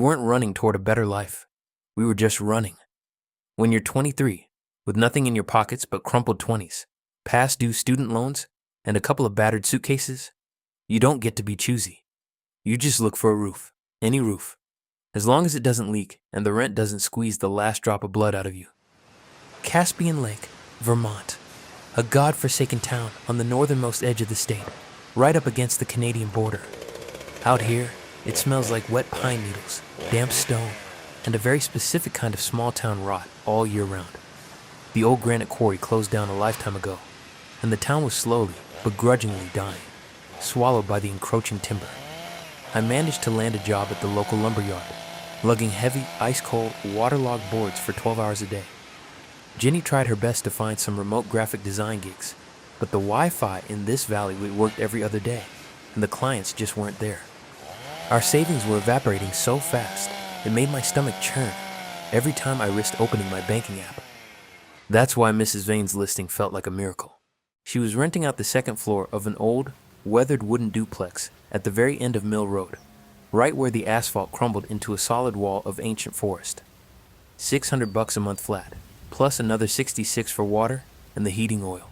weren't running toward a better life. We were just running. When you're 23, with nothing in your pockets but crumpled 20s, past due student loans, and a couple of battered suitcases, you don't get to be choosy. You just look for a roof, any roof, as long as it doesn't leak and the rent doesn't squeeze the last drop of blood out of you. Caspian Lake, Vermont, a god-forsaken town on the northernmost edge of the state, right up against the Canadian border. Out here, it smells like wet pine needles, damp stone, and a very specific kind of small-town rot all year round. The old granite quarry closed down a lifetime ago, and the town was slowly, but grudgingly dying, swallowed by the encroaching timber. I managed to land a job at the local lumberyard, lugging heavy, ice-cold, waterlogged boards for 12 hours a day. Jenny tried her best to find some remote graphic design gigs, but the Wi-Fi in this valley worked every other day, and the clients just weren't there. Our savings were evaporating so fast, it made my stomach churn every time I risked opening my banking app. That's why Mrs. Vane's listing felt like a miracle. She was renting out the second floor of an old, weathered wooden duplex at the very end of Mill Road, right where the asphalt crumbled into a solid wall of ancient forest. $600 a month flat, plus another $66 for water and the heating oil.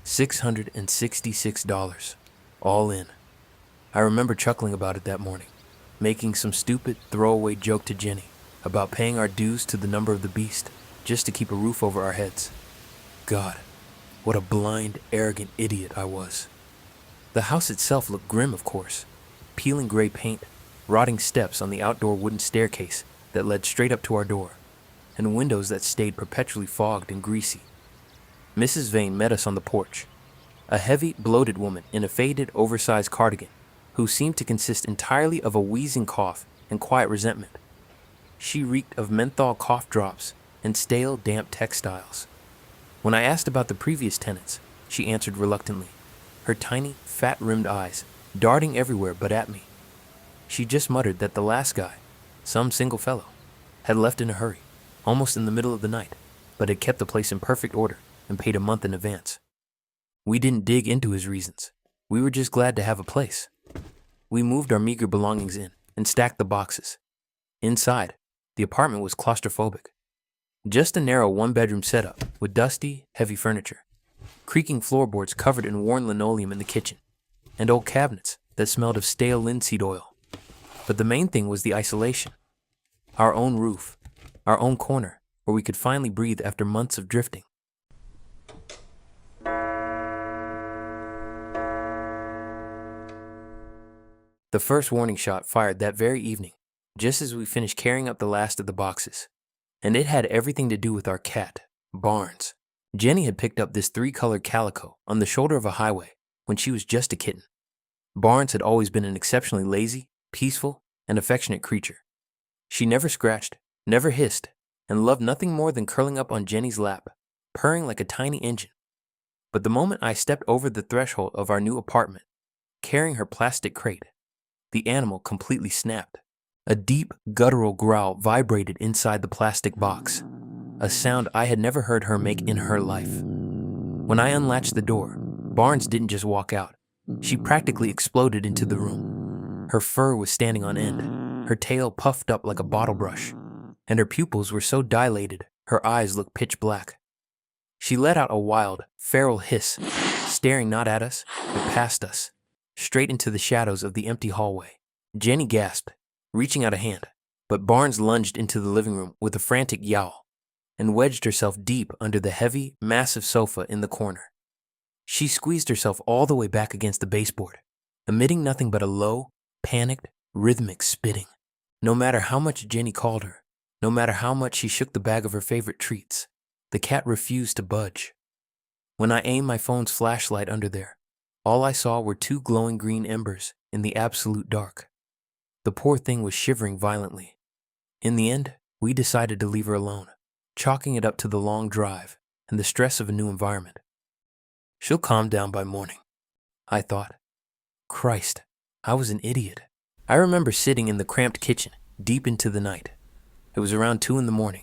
$666, all in. I remember chuckling about it that morning, making some stupid throwaway joke to Jenny about paying our dues to the number of the beast just to keep a roof over our heads. God, what a blind, arrogant idiot I was. The house itself looked grim, of course. Peeling gray paint, rotting steps on the outdoor wooden staircase that led straight up to our door, and windows that stayed perpetually fogged and greasy. Mrs. Vane met us on the porch, a heavy, bloated woman in a faded, oversized cardigan who seemed to consist entirely of a wheezing cough and quiet resentment. She reeked of menthol cough drops and stale, damp textiles. When I asked about the previous tenants, she answered reluctantly, her tiny, fat-rimmed eyes darting everywhere but at me. She just muttered that the last guy, some single fellow, had left in a hurry, almost in the middle of the night, but had kept the place in perfect order and paid a month in advance. We didn't dig into his reasons. We were just glad to have a place. We moved our meager belongings in and stacked the boxes. Inside, the apartment was claustrophobic. Just a narrow one-bedroom setup with dusty, heavy furniture, creaking floorboards covered in worn linoleum in the kitchen, and old cabinets that smelled of stale linseed oil. But the main thing was the isolation. Our own roof, our own corner where we could finally breathe after months of drifting. The first warning shot fired that very evening, just as we finished carrying up the last of the boxes. And it had everything to do with our cat, Barnes. Jenny had picked up this 3-colored calico on the shoulder of a highway when she was just a kitten. Barnes had always been an exceptionally lazy, peaceful, and affectionate creature. She never scratched, never hissed, and loved nothing more than curling up on Jenny's lap, purring like a tiny engine. But the moment I stepped over the threshold of our new apartment, carrying her plastic crate, the animal completely snapped. A deep, guttural growl vibrated inside the plastic box, a sound I had never heard her make in her life. When I unlatched the door, Barnes didn't just walk out. She practically exploded into the room. Her fur was standing on end, her tail puffed up like a bottle brush, and her pupils were so dilated her eyes looked pitch black. She let out a wild, feral hiss, staring not at us, but past us, straight into the shadows of the empty hallway. Jenny gasped, reaching out a hand, but Barnes lunged into the living room with a frantic yowl and wedged herself deep under the heavy, massive sofa in the corner. She squeezed herself all the way back against the baseboard, emitting nothing but a low, panicked, rhythmic spitting. No matter how much Jenny called her, no matter how much she shook the bag of her favorite treats, the cat refused to budge. When I aimed my phone's flashlight under there, all I saw were 2 glowing green embers in the absolute dark. The poor thing was shivering violently. In the end, we decided to leave her alone, chalking it up to the long drive and the stress of a new environment. She'll calm down by morning, I thought. Christ, I was an idiot. I remember sitting in the cramped kitchen, deep into the night. It was around 2 a.m.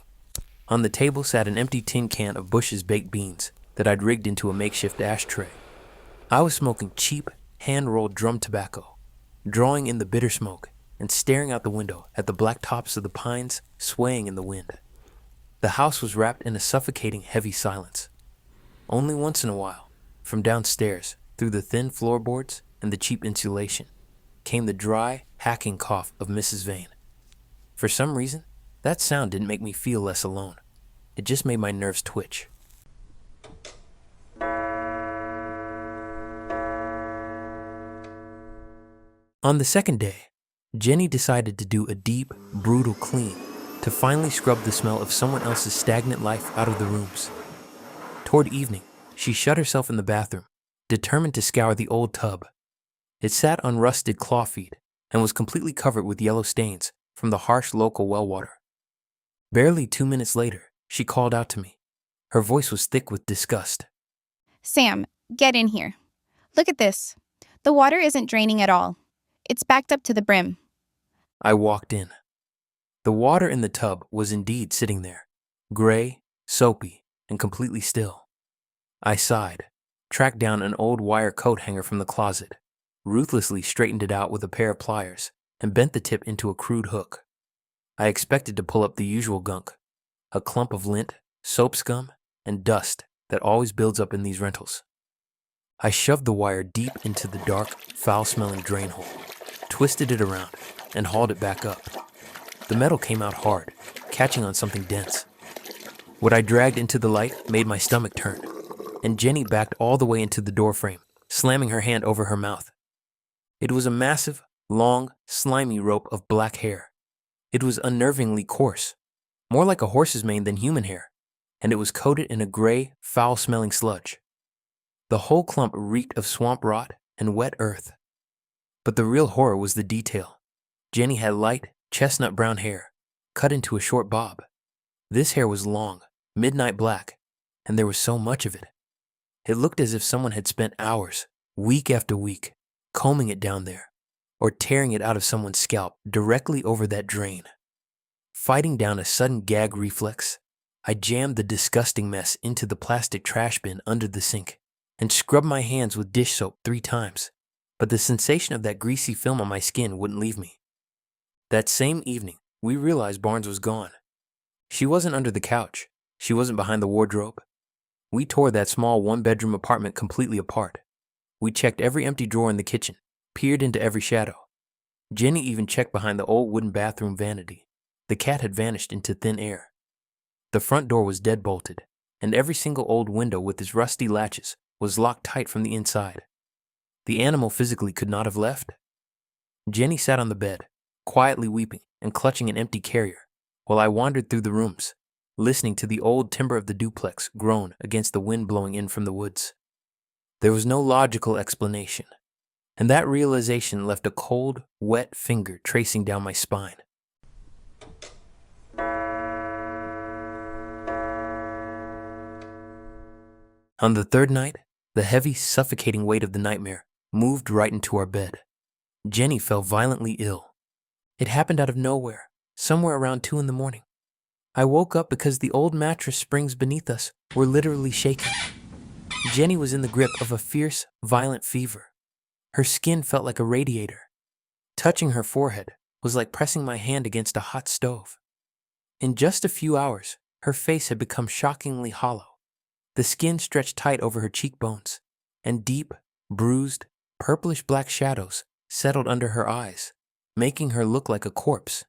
On the table sat an empty tin can of Bush's baked beans that I'd rigged into a makeshift ashtray. I was smoking cheap, hand-rolled drum tobacco, drawing in the bitter smoke and staring out the window at the black tops of the pines swaying in the wind. The house was wrapped in a suffocating, heavy silence. Only once in a while, from downstairs, through the thin floorboards and the cheap insulation, came the dry, hacking cough of Mrs. Vane. For some reason, that sound didn't make me feel less alone. It just made my nerves twitch. On the second day, Jenny decided to do a deep, brutal clean to finally scrub the smell of someone else's stagnant life out of the rooms. Toward evening, she shut herself in the bathroom, determined to scour the old tub. It sat on rusted claw feet and was completely covered with yellow stains from the harsh local well water. Barely 2 minutes later, she called out to me. Her voice was thick with disgust. Sam, get in here. Look at this. The water isn't draining at all. It's backed up to the brim. I walked in. The water in the tub was indeed sitting there, gray, soapy, and completely still. I sighed, tracked down an old wire coat hanger from the closet, ruthlessly straightened it out with a pair of pliers, and bent the tip into a crude hook. I expected to pull up the usual gunk, a clump of lint, soap scum, and dust that always builds up in these rentals. I shoved the wire deep into the dark, foul-smelling drain hole, twisted it around, and hauled it back up. The metal came out hard, catching on something dense. What I dragged into the light made my stomach turn, and Jenny backed all the way into the doorframe, slamming her hand over her mouth. It was a massive, long, slimy rope of black hair. It was unnervingly coarse, more like a horse's mane than human hair, and it was coated in a gray, foul-smelling sludge. The whole clump reeked of swamp rot and wet earth. But the real horror was the detail. Jenny had light, chestnut brown hair, cut into a short bob. This hair was long, midnight black, and there was so much of it. It looked as if someone had spent hours, week after week, combing it down there, or tearing it out of someone's scalp directly over that drain. Fighting down a sudden gag reflex, I jammed the disgusting mess into the plastic trash bin under the sink and scrubbed my hands with dish soap 3 times, but the sensation of that greasy film on my skin wouldn't leave me. That same evening, we realized Barnes was gone. She wasn't under the couch. She wasn't behind the wardrobe. We tore that small 1-bedroom apartment completely apart. We checked every empty drawer in the kitchen, peered into every shadow. Jenny even checked behind the old wooden bathroom vanity. The cat had vanished into thin air. The front door was dead-bolted, and every single old window with its rusty latches was locked tight from the inside. The animal physically could not have left. Jenny sat on the bed, quietly weeping and clutching an empty carrier, while I wandered through the rooms, listening to the old timber of the duplex groan against the wind blowing in from the woods. There was no logical explanation, and that realization left a cold, wet finger tracing down my spine. On the third night, the heavy, suffocating weight of the nightmare moved right into our bed. Jenny fell violently ill. It happened out of nowhere, somewhere around 2 in the morning. I woke up because the old mattress springs beneath us were literally shaking. Jenny was in the grip of a fierce, violent fever. Her skin felt like a radiator. Touching her forehead was like pressing my hand against a hot stove. In just a few hours, her face had become shockingly hollow. The skin stretched tight over her cheekbones, and deep, bruised, purplish-black shadows settled under her eyes, making her look like a corpse.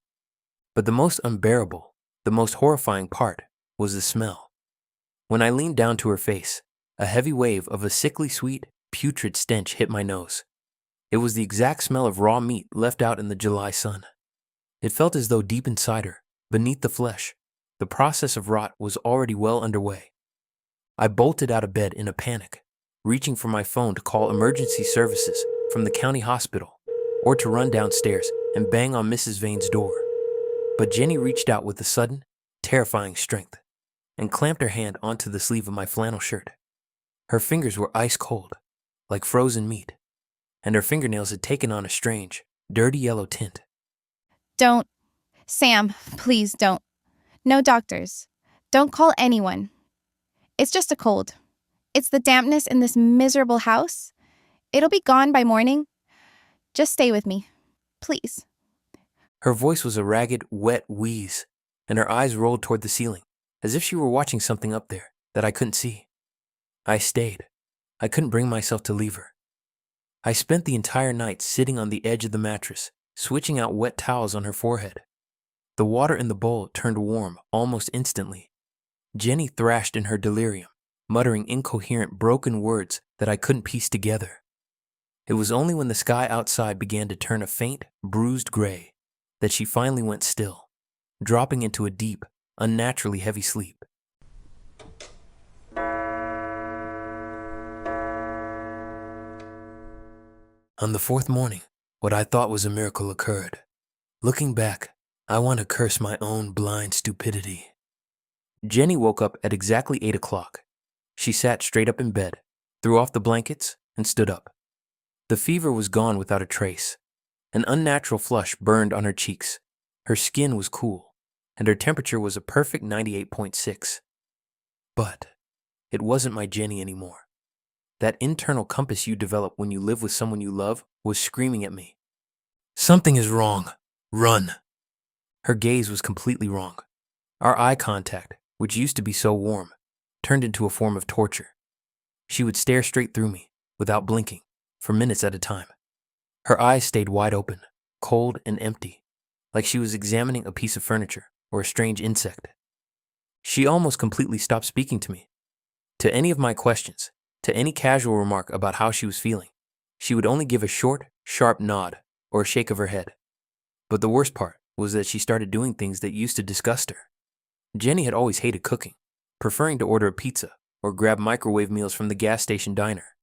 But the most unbearable, the most horrifying part was the smell. When I leaned down to her face, a heavy wave of a sickly sweet, putrid stench hit my nose. It was the exact smell of raw meat left out in the July sun. It felt as though deep inside her, beneath the flesh, the process of rot was already well underway. I bolted out of bed in a panic, reaching for my phone to call emergency services from the county hospital or to run downstairs and bang on Mrs. Vane's door. But Jenny reached out with a sudden, terrifying strength and clamped her hand onto the sleeve of my flannel shirt. Her fingers were ice cold, like frozen meat, and her fingernails had taken on a strange, dirty yellow tint. Don't. Sam, please don't. No doctors. Don't call anyone. It's just a cold. It's the dampness in this miserable house. It'll be gone by morning. Just stay with me. Please. Her voice was a ragged, wet wheeze, and her eyes rolled toward the ceiling, as if she were watching something up there that I couldn't see. I stayed. I couldn't bring myself to leave her. I spent the entire night sitting on the edge of the mattress, switching out wet towels on her forehead. The water in the bowl turned warm almost instantly. Jenny thrashed in her delirium, muttering incoherent, broken words that I couldn't piece together. It was only when the sky outside began to turn a faint, bruised gray that she finally went still, dropping into a deep, unnaturally heavy sleep. On the fourth morning, what I thought was a miracle occurred. Looking back, I want to curse my own blind stupidity. Jenny woke up at exactly 8 o'clock. She sat straight up in bed, threw off the blankets, and stood up. The fever was gone without a trace. An unnatural flush burned on her cheeks. Her skin was cool, and her temperature was a perfect 98.6. But it wasn't my Jenny anymore. That internal compass you develop when you live with someone you love was screaming at me. Something is wrong. Run. Her gaze was completely wrong. Our eye contact, which used to be so warm, turned into a form of torture. She would stare straight through me, without blinking, for minutes at a time. Her eyes stayed wide open, cold and empty, like she was examining a piece of furniture or a strange insect. She almost completely stopped speaking to me. To any of my questions, to any casual remark about how she was feeling, she would only give a short, sharp nod or a shake of her head. But the worst part was that she started doing things that used to disgust her. Jenny had always hated cooking, preferring to order a pizza or grab microwave meals from the gas station diner.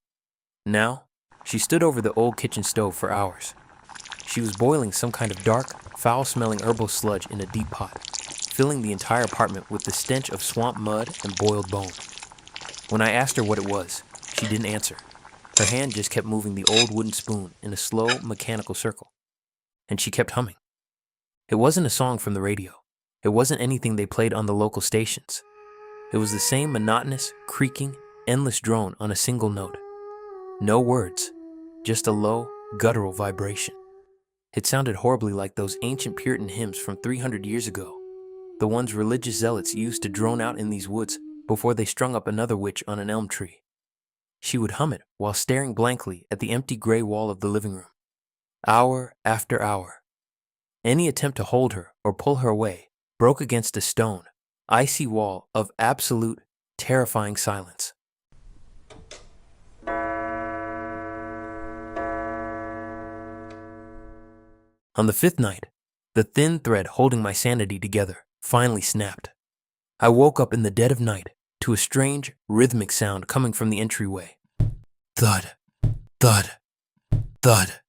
Now, she stood over the old kitchen stove for hours. She was boiling some kind of dark, foul-smelling herbal sludge in a deep pot, filling the entire apartment with the stench of swamp mud and boiled bone. When I asked her what it was, she didn't answer. Her hand just kept moving the old wooden spoon in a slow, mechanical circle. And she kept humming. It wasn't a song from the radio. It wasn't anything they played on the local stations. It was the same monotonous, creaking, endless drone on a single note. No words, just a low, guttural vibration. It sounded horribly like those ancient Puritan hymns from 300 years ago, the ones religious zealots used to drone out in these woods before they strung up another witch on an elm tree. She would hum it while staring blankly at the empty gray wall of the living room. Hour after hour. Any attempt to hold her or pull her away broke against a stone, icy wall of absolute, terrifying silence. On the fifth night, the thin thread holding my sanity together finally snapped. I woke up in the dead of night to a strange, rhythmic sound coming from the entryway. Thud, thud, thud.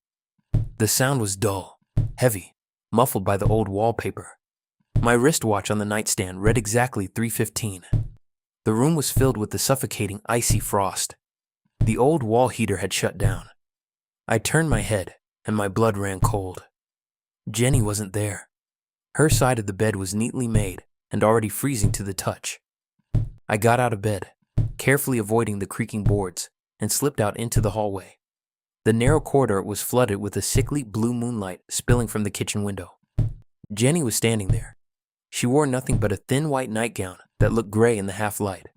The sound was dull, heavy, muffled by the old wallpaper. My wristwatch on the nightstand read exactly 3:15. The room was filled with the suffocating, icy frost. The old wall heater had shut down. I turned my head, and my blood ran cold. Jenny wasn't there. Her side of the bed was neatly made and already freezing to the touch. I got out of bed, carefully avoiding the creaking boards, and slipped out into the hallway. The narrow corridor was flooded with a sickly blue moonlight spilling from the kitchen window. Jenny was standing there. She wore nothing but a thin white nightgown that looked gray in the half-light.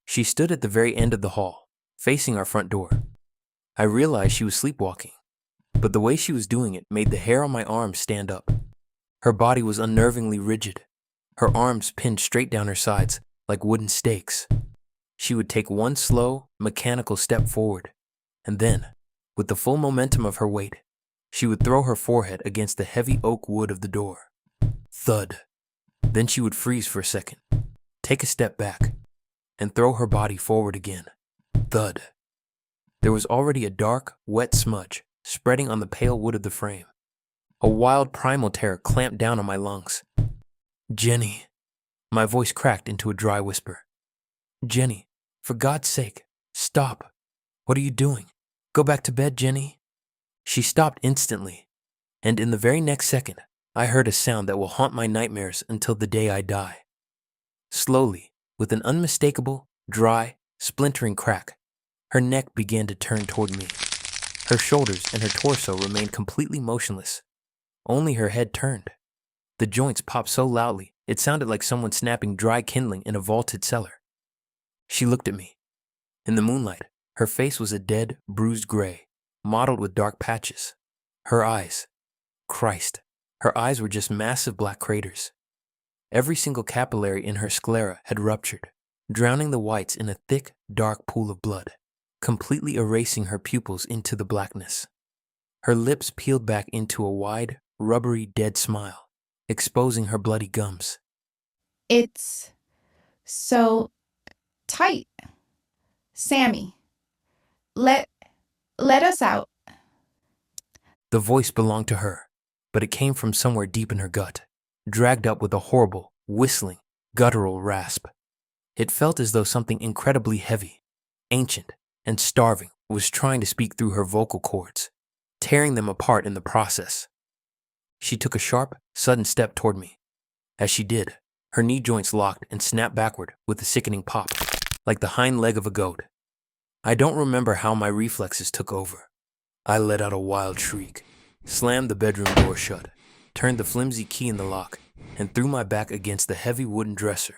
She stood at the very end of the hall, facing our front door. I realized she was sleepwalking, but the way she was doing it made the hair on my arms stand up. Her body was unnervingly rigid, her arms pinned straight down her sides like wooden stakes. She would take one slow, mechanical step forward, and then, with the full momentum of her weight, she would throw her forehead against the heavy oak wood of the door. Thud. Then she would freeze for a second, take a step back, and throw her body forward again. Thud. There was already a dark, wet smudge spreading on the pale wood of the frame. A wild primal terror clamped down on my lungs. Jenny. My voice cracked into a dry whisper. Jenny, for God's sake, stop. What are you doing? Go back to bed, Jenny. She stopped instantly, and in the very next second, I heard a sound that will haunt my nightmares until the day I die. Slowly, with an unmistakable, dry, splintering crack, her neck began to turn toward me. Her shoulders and her torso remained completely motionless, Only her head turned. The joints popped so loudly, it sounded like someone snapping dry kindling in a vaulted cellar. She looked at me. In the moonlight, her face was a dead, bruised gray, mottled with dark patches. Her eyes, Christ, her eyes were just massive black craters. Every single capillary in her sclera had ruptured, drowning the whites in a thick, dark pool of blood, completely erasing her pupils into the blackness. Her lips peeled back into a wide, rubbery, dead smile, exposing her bloody gums. It's so tight. Sammy, let us out. The voice belonged to her, but it came from somewhere deep in her gut, dragged up with a horrible, whistling, guttural rasp. It felt as though something incredibly heavy, ancient, and starving was trying to speak through her vocal cords, tearing them apart in the process. She took a sharp, sudden step toward me. As she did, her knee joints locked and snapped backward with a sickening pop, like the hind leg of a goat. I don't remember how my reflexes took over. I let out a wild shriek, slammed the bedroom door shut, turned the flimsy key in the lock, and threw my back against the heavy wooden dresser,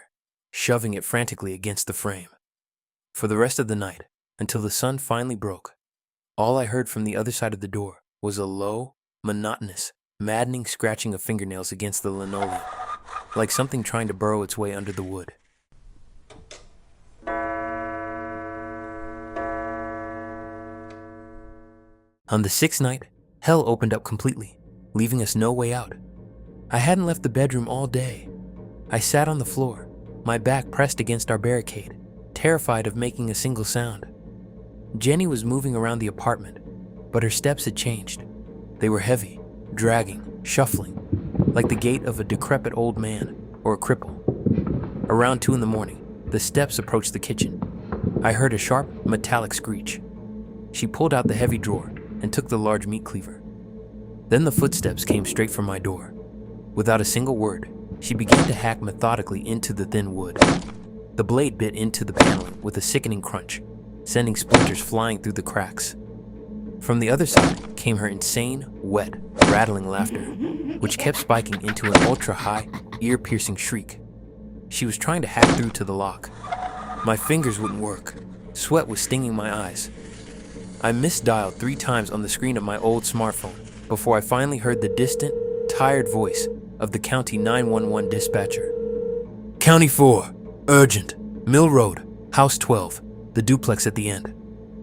shoving it frantically against the frame. For the rest of the night, until the sun finally broke, all I heard from the other side of the door was a low, monotonous, maddening scratching of fingernails against the linoleum, like something trying to burrow its way under the wood. On the sixth night, hell opened up completely, leaving us no way out. I hadn't left the bedroom all day. I sat on the floor, my back pressed against our barricade, terrified of making a single sound. Jenny was moving around the apartment, but her steps had changed. They were heavy, dragging, shuffling, like the gait of a decrepit old man or a cripple. Around 2 a.m, the steps approached the kitchen. I heard a sharp, metallic screech. She pulled out the heavy drawer and took the large meat cleaver. Then the footsteps came straight from my door. Without a single word, she began to hack methodically into the thin wood. The blade bit into the paneling with a sickening crunch, sending splinters flying through the cracks. From the other side came her insane, wet, rattling laughter, which kept spiking into an ultra-high, ear-piercing shriek. She was trying to hack through to the lock. My fingers wouldn't work. Sweat was stinging my eyes. I misdialed 3 times on the screen of my old smartphone before I finally heard the distant, tired voice of the County 911 dispatcher. County 4, urgent, Mill Road, House 12, the duplex at the end.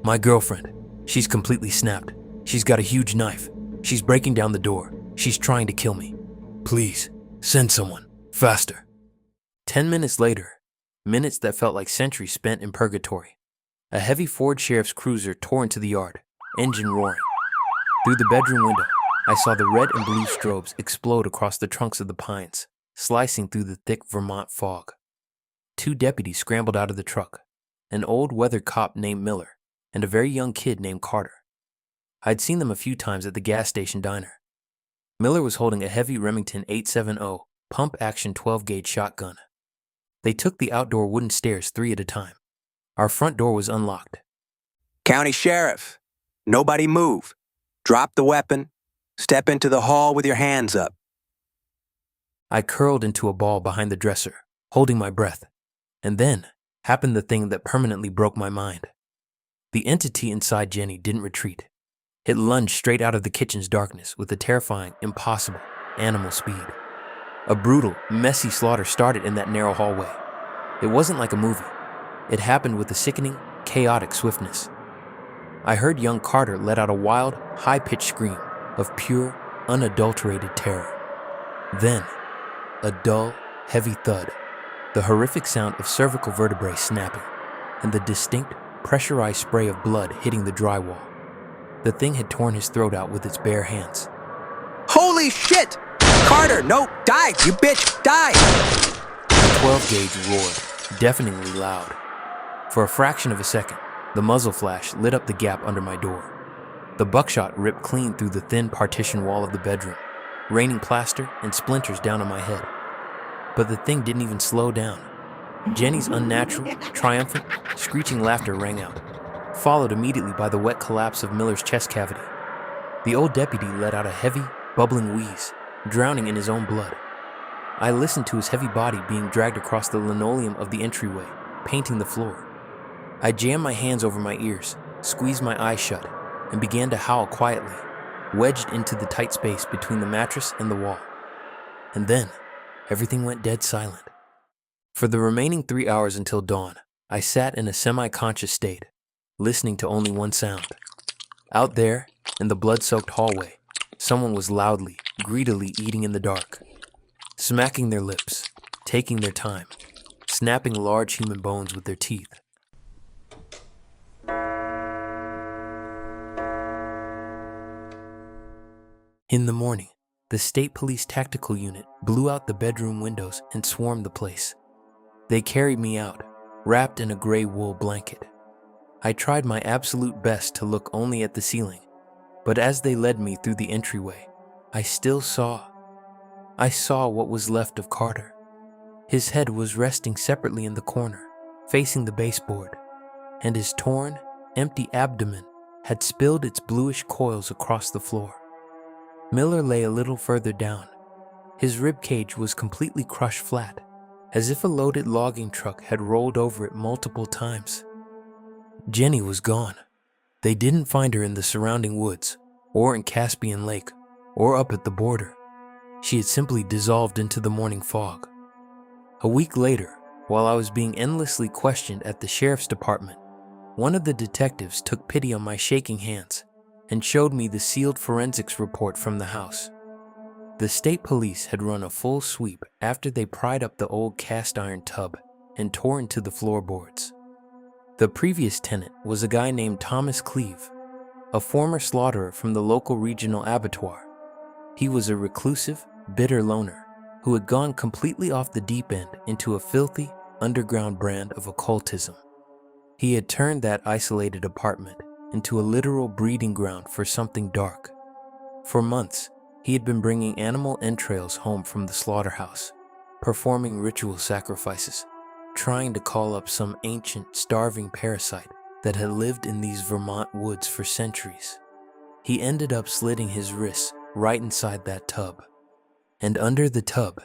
My girlfriend, she's completely snapped. She's got a huge knife. She's breaking down the door. She's trying to kill me. Please, send someone, faster. 10 minutes later, minutes that felt like centuries spent in purgatory, a heavy Ford Sheriff's Cruiser tore into the yard, engine roaring. Through the bedroom window, I saw the red and blue strobes explode across the trunks of the pines, slicing through the thick Vermont fog. 2 deputies scrambled out of the truck, an old weathered cop named Miller and a very young kid named Carter. I'd seen them a few times at the gas station diner. Miller was holding a heavy Remington 870 pump-action 12-gauge shotgun. They took the outdoor wooden stairs 3 at a time. Our front door was unlocked. County Sheriff, nobody move. Drop the weapon. Step into the hall with your hands up. I curled into a ball behind the dresser, holding my breath. And then happened the thing that permanently broke my mind. The entity inside Jenny didn't retreat. It lunged straight out of the kitchen's darkness with a terrifying, impossible, animal speed. A brutal, messy slaughter started in that narrow hallway. It wasn't like a movie. It happened with a sickening, chaotic swiftness. I heard young Carter let out a wild, high-pitched scream of pure, unadulterated terror. Then, a dull, heavy thud, the horrific sound of cervical vertebrae snapping, and the distinct, pressurized spray of blood hitting the drywall. The thing had torn his throat out with its bare hands. Holy shit! Carter, no, die, you bitch, die! The 12-gauge roared, deafeningly loud. For a fraction of a second, the muzzle flash lit up the gap under my door. The buckshot ripped clean through the thin partition wall of the bedroom, raining plaster and splinters down on my head. But the thing didn't even slow down. Jenny's unnatural, triumphant, screeching laughter rang out, followed immediately by the wet collapse of Miller's chest cavity. The old deputy let out a heavy, bubbling wheeze, drowning in his own blood. I listened to his heavy body being dragged across the linoleum of the entryway, painting the floor. I jammed my hands over my ears, squeezed my eyes shut, and began to howl quietly, wedged into the tight space between the mattress and the wall. And then, everything went dead silent. For the remaining 3 hours until dawn, I sat in a semi-conscious state, listening to only one sound. Out there, in the blood-soaked hallway, someone was loudly, greedily eating in the dark, smacking their lips, taking their time, snapping large human bones with their teeth. In the morning, the State Police Tactical Unit blew out the bedroom windows and swarmed the place. They carried me out, wrapped in a gray wool blanket. I tried my absolute best to look only at the ceiling, but as they led me through the entryway, I saw what was left of Carter. His head was resting separately in the corner, facing the baseboard, and his torn, empty abdomen had spilled its bluish coils across the floor. Miller lay a little further down. His ribcage was completely crushed flat, as if a loaded logging truck had rolled over it multiple times. Jenny was gone. They didn't find her in the surrounding woods, or in Caspian Lake, or up at the border. She had simply dissolved into the morning fog. A week later, while I was being endlessly questioned at the sheriff's department, one of the detectives took pity on my shaking hands and showed me the sealed forensics report from the house. The state police had run a full sweep after they pried up the old cast iron tub and tore into the floorboards. The previous tenant was a guy named Thomas Cleve, a former slaughterer from the local regional abattoir. He was a reclusive, bitter loner who had gone completely off the deep end into a filthy, underground brand of occultism. He had turned that isolated apartment into a literal breeding ground for something dark. For months, he had been bringing animal entrails home from the slaughterhouse, performing ritual sacrifices, trying to call up some ancient, starving parasite that had lived in these Vermont woods for centuries. He ended up slitting his wrists right inside that tub. And under the tub,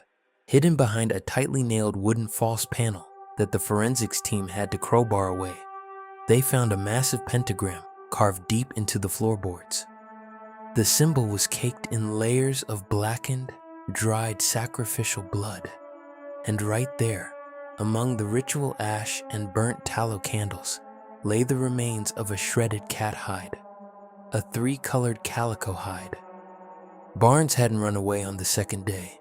hidden behind a tightly nailed wooden false panel that the forensics team had to crowbar away, they found a massive pentagram carved deep into the floorboards. The symbol was caked in layers of blackened, dried sacrificial blood. And right there, among the ritual ash and burnt tallow candles, lay the remains of a shredded cat hide, a 3-colored calico hide. Barnes hadn't run away on the second day.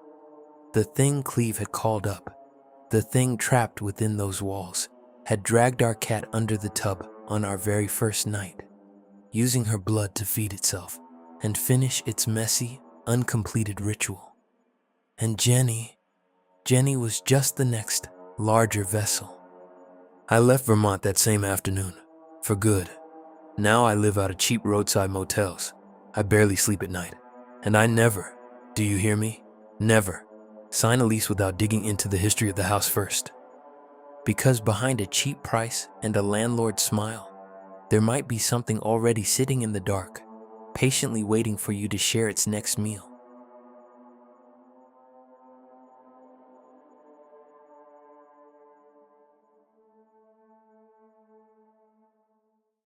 The thing Cleve had called up, the thing trapped within those walls, had dragged our cat under the tub on our very first night, using her blood to feed itself and finish its messy, uncompleted ritual. And Jenny was just the next, larger vessel. I left Vermont that same afternoon, for good. Now I live out of cheap roadside motels. I barely sleep at night. And I never, do you hear me? Never sign a lease without digging into the history of the house first. Because behind a cheap price and a landlord's smile, there might be something already sitting in the dark, patiently waiting for you to share its next meal.